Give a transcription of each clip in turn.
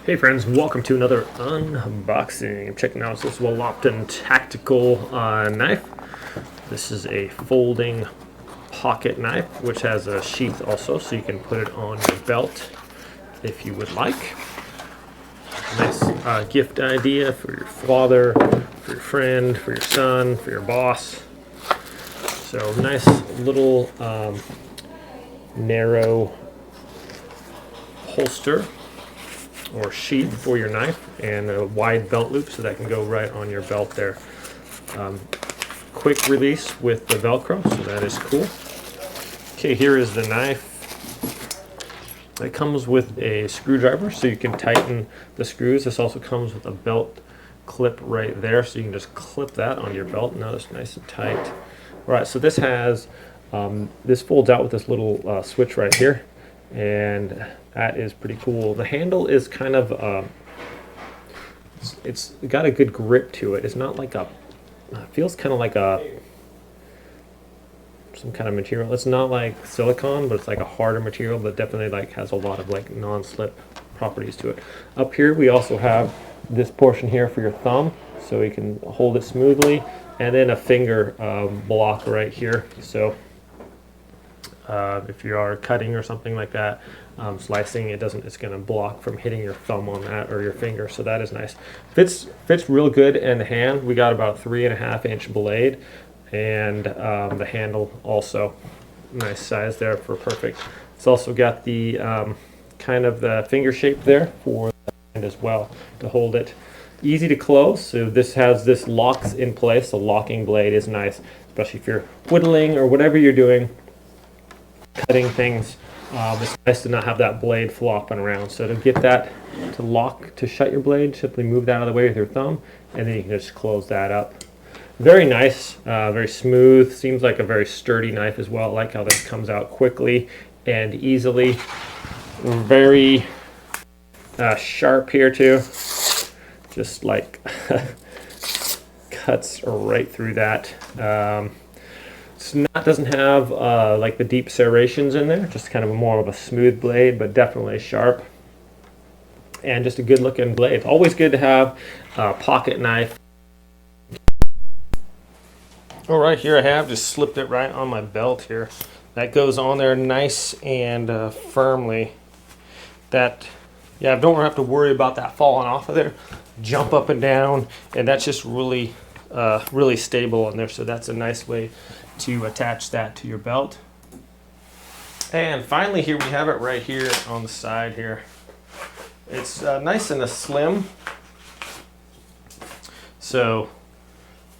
Hey friends, welcome to another unboxing. I'm checking out this Wallopton tactical knife. This is a folding pocket knife, which has a sheath also, so you can put it on your belt if you would like. Nice gift idea for your father, for your friend, for your son, for your boss. So nice little narrow holster or sheath for your knife, and a wide belt loop so that can go right on your belt there. Quick release with the Velcro, so that is cool. Okay, here is the knife. It comes with a screwdriver so you can tighten the screws. This also comes with a belt clip right there, so you can just clip that on your belt. Now it's nice and tight. All right, so this has this folds out with this little switch right here, and that is pretty cool. The handle is kind of it's got a good grip to it. It's not like a, it feels kind of like some kind of material. It's not like silicone, but it's like a harder material, but definitely like has a lot of like non-slip properties to it. Up here we also have this portion here for your thumb, so you can hold it smoothly, and then a finger block right here. So if you are cutting or something like that, slicing, it's going to block from hitting your thumb on that or your finger, so that is nice. Fits real good in the hand. We got about 3.5-inch blade, and the handle also nice size there for perfect. It's also got the kind of the finger shape there for the hand as well to hold it. Easy to close, so this locks in place. The locking blade is nice, especially if you're whittling or whatever you're doing, cutting things. It's nice to not have that blade flopping around. So to get that to lock, to shut your blade, simply move that out of the way with your thumb, and then you can just close that up. Very nice, very smooth. Seems like a very sturdy knife as well. I like how this comes out quickly and easily. Very sharp here too. Just like cuts right through that. Doesn't have like the deep serrations in there, just kind of more of a smooth blade, but definitely sharp, and just a good looking blade. Always good to have a pocket knife. All right, here I have just slipped it right on my belt here. That goes on there nice and firmly. That, yeah, I don't have to worry about that falling off of there. Jump up and down, and that's just really really stable in there, so that's a nice way to attach that to your belt. And finally, here we have it right here on the side here. It's nice and slim, so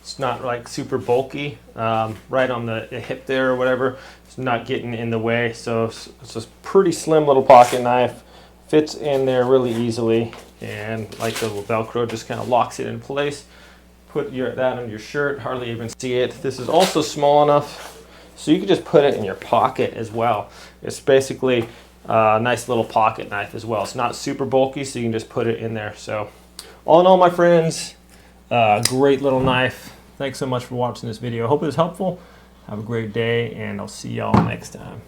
it's not like super bulky. Right on the hip there or whatever, it's not getting in the way, so it's a pretty slim little pocket knife. Fits in there really easily, and like the little Velcro just kind of locks it in place. Put that on your shirt, hardly even see it. This is also small enough so you can just put it in your pocket as well. It's basically a nice little pocket knife as well. It's not super bulky, so you can just put it in there. So all in all, my friends, great little knife. Thanks so much for watching this video. I hope it was helpful. Have a great day, and I'll see y'all next time.